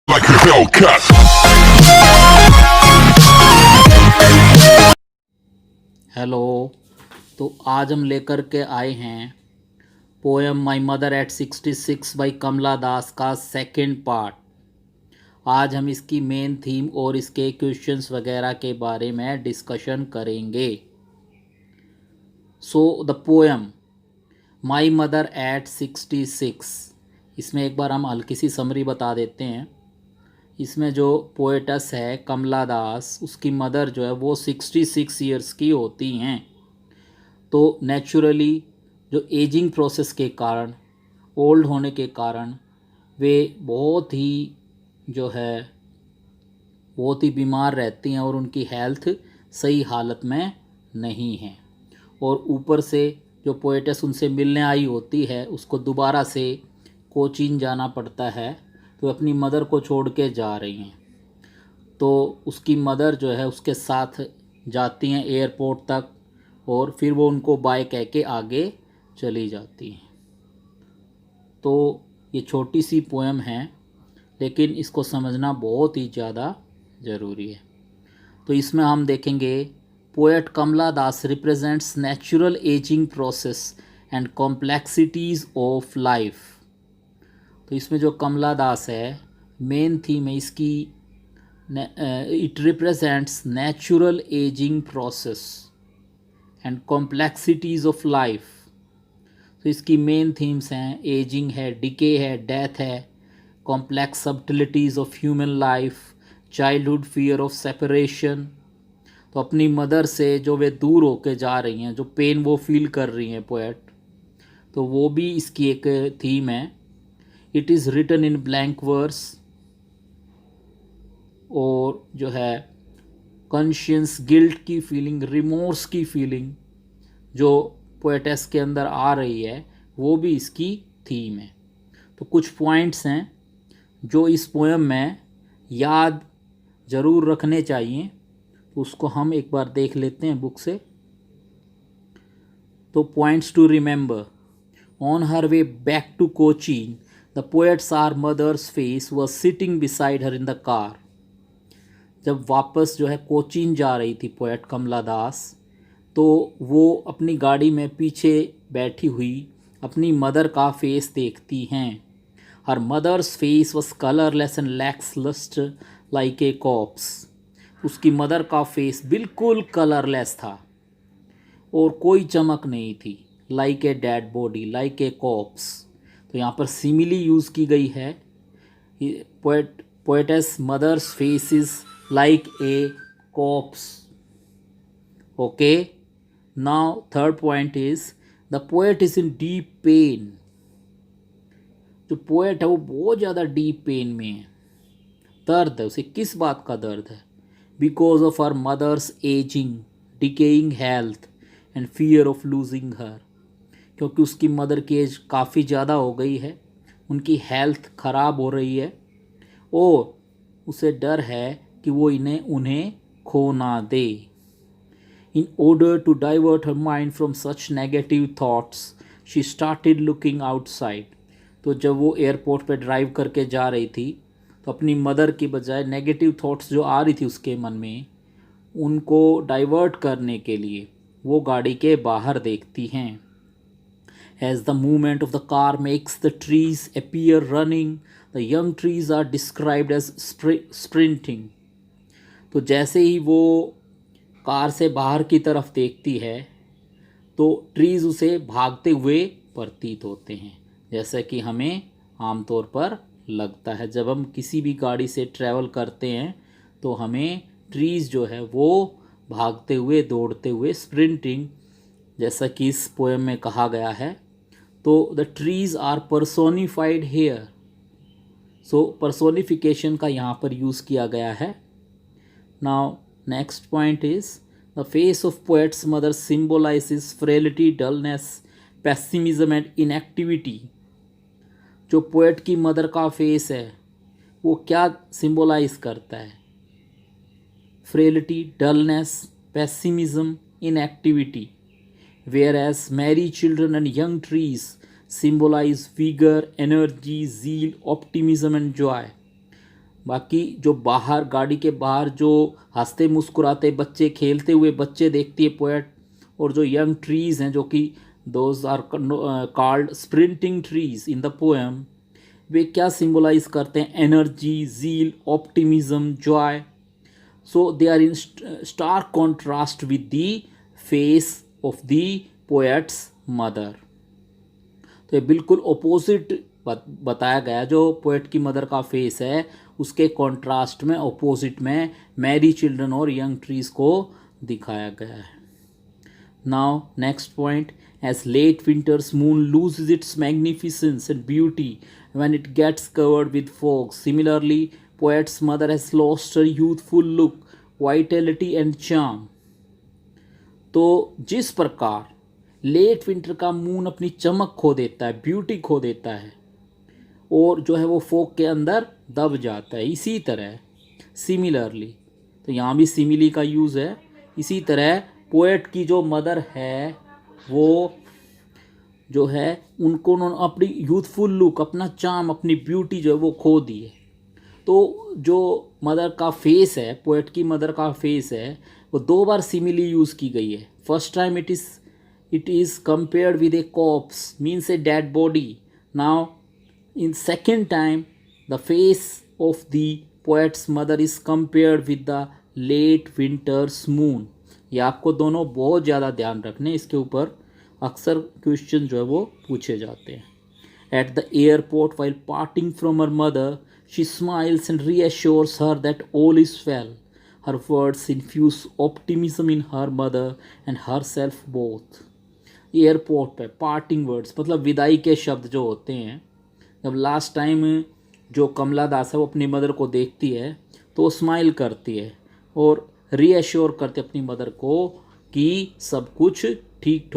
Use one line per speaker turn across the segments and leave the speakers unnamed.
like a Hellcat.
Hello. तो आज हम लेकर के आए हैं poem My Mother at 66 by Kamala Das का सेकंड पार्ट। आज हम इसकी मेन थीम और इसके क्वेश्चंस वगैरह के बारे में डिस्कशन करेंगे। So the poem My Mother at 66, इसमें एक बार हम हल्की सी समरी बता देते हैं। इसमें जो पोएटस है कमला दास, उसकी मदर जो है वो 66 ईयर्स की होती हैं। तो नेचुरली जो एजिंग प्रोसेस के कारण, ओल्ड होने के कारण वे बहुत ही जो है बहुत ही बीमार रहती हैं और उनकी हेल्थ सही हालत में नहीं है। और ऊपर से जो पोएटस उनसे मिलने आई होती है उसको दोबारा से कोचीन जाना पड़ता है, तो अपनी मदर को छोड़ के जा रही हैं। तो उसकी मदर जो है उसके साथ जाती हैं एयरपोर्ट तक और फिर वो उनको बाय कह के आगे चली जाती हैं। तो ये छोटी सी पोएम है, लेकिन इसको समझना बहुत ही ज़्यादा ज़रूरी है। तो इसमें हम देखेंगे poet Kamala Das represents natural ageing process and complexities of life. तो इसमें जो कमला दास है, मेन थीम है इसकी, it represents natural ageing process and complexities of life. तो इसकी मेन थीम्स हैं एजिंग है, डिके है, डेथ है, complex subtleties of human life, childhood fear of separation. तो अपनी मदर से जो वे दूर होके जा रही हैं, जो पेन वो फील कर रही हैं पोएट, तो वो भी इसकी एक थीम है। It is written in blank verse. और जो है कॉन्शियस गिल्ट की फीलिंग, रिमोर्स की फीलिंग जो पोएटेस के अंदर आ रही है, वो भी इसकी थीम है। तो कुछ पॉइंट्स हैं जो इस पोएम में याद ज़रूर रखने चाहिए, तो उसको हम एक बार देख लेते हैं बुक से। तो points to remember: on her way back to Cochin the poet's are mother's face was sitting beside her in the car. जब वापस जो है कोचीन जा रही थी पोएट कमला दास, तो वो अपनी गाड़ी में पीछे बैठी हुई अपनी मदर का फेस देखती हैं। Her mother's face was colourless and lacks lustre like a corpse. उसकी मदर का फेस बिल्कुल कलरलेस था और कोई चमक नहीं थी। Like a dead body, like a corpse. तो यहाँ पर सिमिली यूज़ की गई है। Poetess mother's face is like a corpse. Okay, now third point is the poet is in deep pain. जो पोएट है वो बहुत ज़्यादा डीप पेन में है, दर्द है उसे। किस बात का दर्द है? Because of her mother's ageing, decaying health and fear of losing her. क्योंकि उसकी मदर की एज काफ़ी ज़्यादा हो गई है, उनकी हेल्थ ख़राब हो रही है और उसे डर है कि वो उन्हें खो ना दे। In order to divert her mind from such negative thoughts she started looking outside. तो जब वो एयरपोर्ट पे ड्राइव करके जा रही थी, तो अपनी मदर की बजाय नेगेटिव थॉट्स जो आ रही थी उसके मन में, उनको डाइवर्ट करने के लिए वो गाड़ी के बाहर देखती हैं। As the movement of the car makes the trees appear running, the young trees are described as sprinting. तो जैसे ही वो कार से बाहर की तरफ देखती है, तो ट्रीज़ उसे भागते हुए प्रतीत होते हैं, जैसा कि हमें आमतौर पर लगता है। जब हम किसी भी गाड़ी से ट्रैवल करते हैं तो हमें ट्रीज़ जो है वो भागते हुए, दौड़ते हुए, स्प्रिंटिंग, जैसा कि इस पोएम में कहा गया है। तो the trees are personified here. So personification का यहाँ पर यूज़ किया गया है। Now next point is the face of poet's mother symbolises frailty, dullness, pessimism and inactivity. जो पोएट की मदर का फेस है वो क्या सिम्बोलाइज करता है? Frailty, dullness, pessimism, inactivity. Whereas merry children and young trees symbolize vigor, energy, zeal, optimism and joy. बाकी जो बाहर गाड़ी के बाहर जो हंसते मुस्कुराते बच्चे, खेलते हुए बच्चे देखती है पोएट, और जो यंग ट्रीज हैं जो कि those are called sprinting trees in the poem, वे क्या सिंबलाइज करते हैं? Energy, zeal, optimism, joy. So they are in stark contrast with the face of the poet's mother. तो ये बिल्कुल ओपोजिट बताया गया. जो पोएट की मदर का फेस है उसके कॉन्ट्रास्ट में, ओपोजिट में मैरी चिल्ड्रन और यंग ट्रीज को दिखाया गया है. Now next point. As late winter's moon loses its magnificence and beauty when it gets covered with fog, similarly, poet's mother has lost her youthful look, vitality and charm. तो जिस प्रकार late winter का moon अपनी चमक खो देता है, beauty खो देता है, और जो है वो फोक के अंदर दब जाता है, इसी तरह सिमिलरली, तो यहाँ भी सिमिली का यूज़ है, इसी तरह पोएट की जो मदर है वो जो है उनको उन्होंने अपनी यूथफुल लुक, अपना चार्म, अपनी ब्यूटी जो है वो खो दी है. तो जो मदर का फेस है, पोएट की मदर का फेस है, वो दो बार सिमिली यूज़ की गई है. First time it is compared with a corpse, means a dead body. Now in second time the face of the poet's mother is compared with the late winter's moon. ये आपको दोनों बहुत ज़्यादा ध्यान रखने, इसके ऊपर अक्सर क्वेश्चन जो है वो पूछे जाते हैं. At the airport while parting from her mother she smiles and reassures her that all is well. Her words infuse optimism in her mother and herself both. Airport पे पार्टिंग वर्ड्स मतलब विदाई के शब्द जो होते हैं. जब last time जो कमला दास है वो अपनी मदर को देखती है तो वो स्माइल करती है और रीअश्योर करती है अपनी मदर को कि सब कुछ ठीक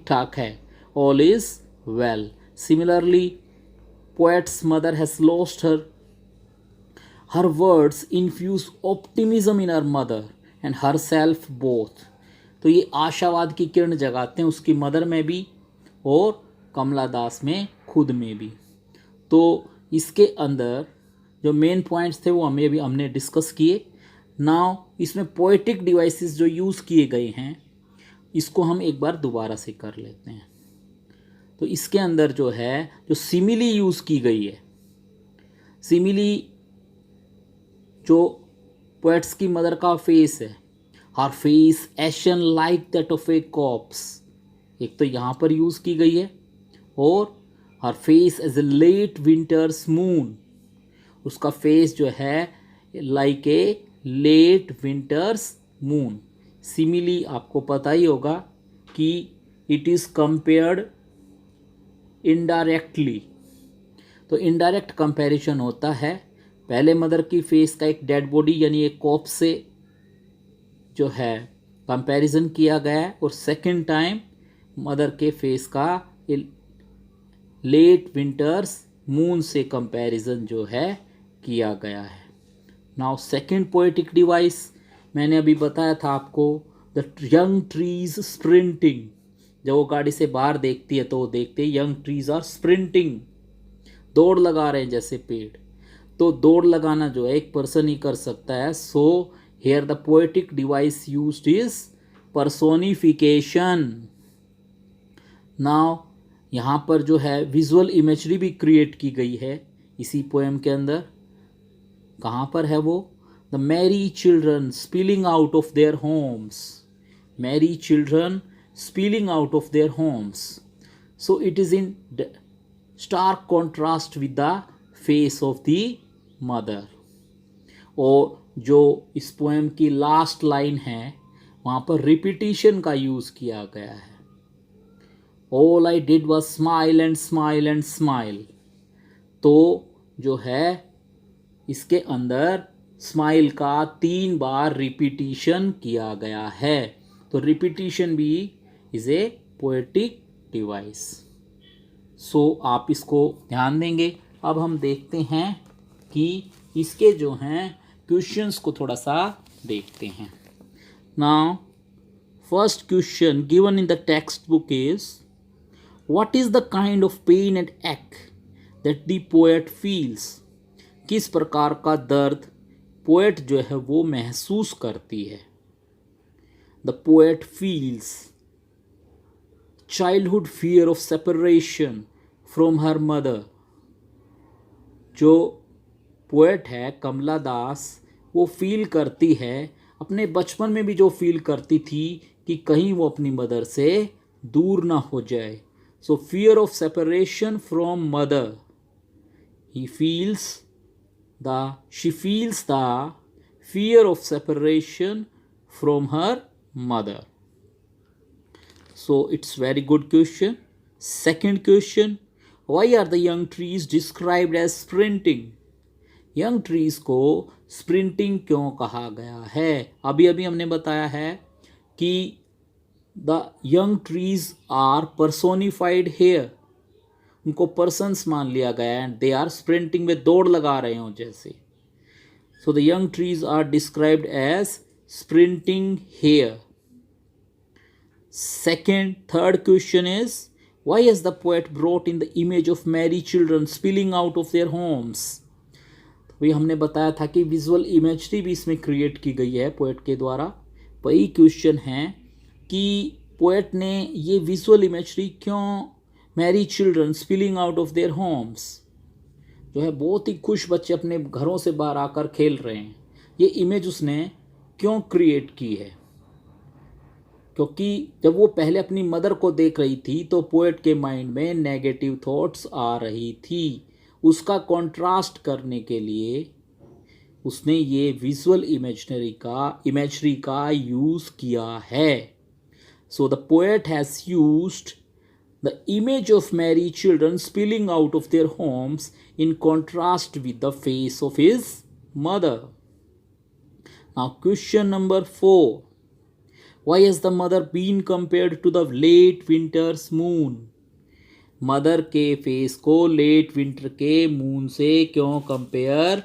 ठाक है, all is well. Similarly poet's mother has lost her words infuse optimism in her mother and herself both. तो ये आशावाद की किरण जगाते हैं उसकी मदर में भी और कमला दास में खुद में भी. तो इसके अंदर जो मेन पॉइंट्स थे वो हमने डिस्कस किए. नाउ इसमें पोएटिक डिवाइसेस जो यूज़ किए गए हैं इसको हम एक बार दोबारा से कर लेते हैं. तो इसके अंदर जो है जो सिमिली यूज़ की गई है, सिमिली जो पोएट्स की मदर का फेस है, her face ashen like that of a corpse, एक तो यहाँ पर यूज़ की गई है, और her face as a late winter's moon, उसका फेस जो है like a late winter's moon. Simile आपको पता ही होगा कि इट इज़ कंपेयर्ड इनडायरेक्टली. तो इनडायरेक्ट कंपैरिजन होता है, पहले मदर की फेस का एक डेड बॉडी यानी एक कॉप्स से जो है कंपैरिजन किया गया है, और सेकंड टाइम मदर के फेस का लेट विंटर्स मून से कंपैरिजन जो है किया गया है. नाउ सेकंड पोएटिक डिवाइस मैंने अभी बताया था आपको, द यंग ट्रीज स्प्रिंटिंग. जब वो गाड़ी से बाहर देखती है तो वो देखते हैं यंग ट्रीज आर स्प्रिंटिंग, दौड़ लगा रहे हैं जैसे पेड़. तो दौड़ लगाना जो है एक पर्सन ही कर सकता है. So here the poetic device used is personification. Now यहाँ पर जो है विजुअल इमेजरी भी क्रिएट की गई है इसी पोएम के अंदर. कहाँ पर है वो? The Mary children spilling out of their homes, Mary children spilling out of their homes. So it is in stark contrast with the face of the mother. और जो इस पोएम की लास्ट लाइन है वहाँ पर रिपीटिशन का use किया गया है. All I did was smile and smile and smile. तो जो है इसके अंदर स्माइल का 3 बार रिपीटिशन किया गया है. तो रिपीटिशन भी इज़ ए पोएटिक डिवाइस. सो आप इसको ध्यान देंगे. अब हम देखते हैं कि इसके जो हैं क्वेश्चंस को थोड़ा सा देखते हैं. Now first question given in the textbook is, what is the kind of pain and ache that the poet feels? किस प्रकार का दर्द पोएट जो है वो महसूस करती है। The poet feels childhood fear of separation from her mother. जो पोएट है कमला दास, वो फील करती है, अपने बचपन में भी जो फील करती थी कि कहीं वो अपनी मदर से दूर ना हो जाए। सो fear of separation from mother, she feels the fear of separation from her mother. So it's very good question. Second question, why are the young trees described as sprinting? Young trees को sprinting क्यों कहा गया है? अभी अभी हमने बताया है कि the young trees are personified here, उनको पर्सन्स मान लिया गया है, दे आर स्प्रिंटिंग में दौड़ लगा रहे हो जैसे। So the young trees are described as sprinting here. Third question is, why has the poet brought in the image of merry children spilling out of their homes? वही हमने बताया था कि विजुअल इमेजरी भी इसमें क्रिएट की गई है पोएट के द्वारा। वही क्वेश्चन है कि पोएट ने ये विजुअल इमेजरी क्यों Mary children spilling out of their homes, जो है बहुत ही खुश बच्चे अपने घरों से बाहर आकर खेल रहे हैं, ये इमेज उसने क्यों क्रिएट की है? क्योंकि जब वो पहले अपनी मदर को देख रही थी तो पोएट के माइंड में नेगेटिव थॉट्स आ रही थी। उसका कंट्रास्ट करने के लिए उसने ये विजुअल इमेजरी का यूज़ किया है। So the poet has used the image of merry children spilling out of their homes in contrast with the face of his mother. Now question number 4. Why has the mother been compared to the late winter's moon? Mother के face को late winter के moon से क्यों compare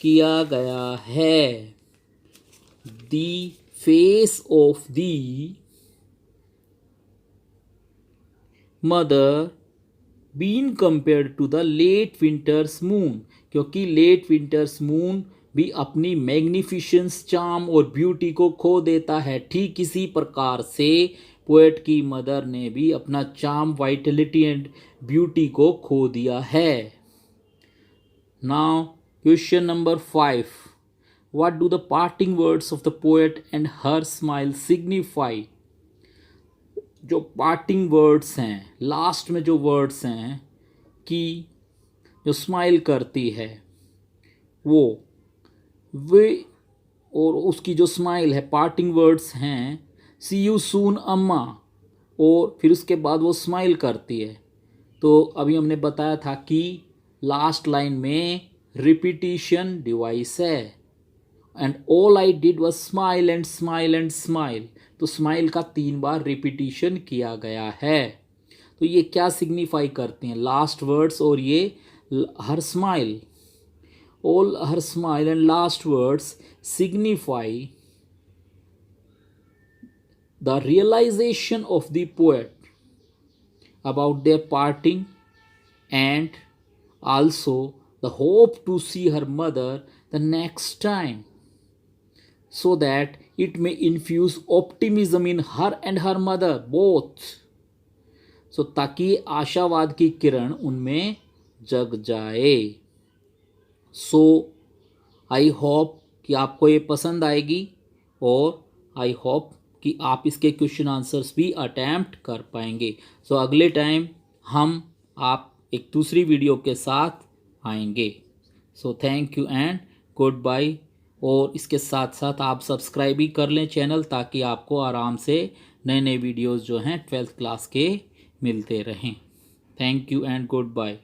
किया गया है? The face of the mother been compared to the late winter's moon, क्योंकि late winter's moon भी अपनी मैग्निफिशेंस, चार्म और ब्यूटी को खो देता है। ठीक इसी प्रकार से पोएट की मदर ने भी अपना चार्म, वाइटलिटी एंड ब्यूटी को खो दिया है। Now question number 5. What do the parting words of the poet and her smile signify? जो पार्टिंग वर्ड्स हैं, लास्ट में जो वर्ड्स हैं कि जो स्माइल करती है वे और उसकी जो स्माइल है, पार्टिंग वर्ड्स हैं सी यू सून अम्मा, और फिर उसके बाद वो स्माइल करती है। तो अभी हमने बताया था कि लास्ट लाइन में रिपीटिशन डिवाइस है, and all I did was smile and smile and smile. तो स्माइल का 3 बार रिपीटिशन किया गया है। तो ये क्या सिग्निफाई करते हैं लास्ट वर्ड्स और ये her smile? All her smile and last words signify the realisation of the poet about their parting and also the hope to see her mother the next time, so that it may infuse optimism in her and her mother both. So ताकि आशावाद की किरण उनमें जग जाए। So I hope कि आपको ये पसंद आएगी और I hope कि आप इसके क्वेश्चन आंसर्स भी अटैम्प्ट कर पाएंगे। So अगले टाइम आप एक दूसरी वीडियो के साथ आएंगे। So thank you and goodbye। और इसके साथ साथ आप सब्सक्राइब भी कर लें चैनल, ताकि आपको आराम से नए नए वीडियोस जो हैं 12th क्लास के मिलते रहें। Thank you and good bye.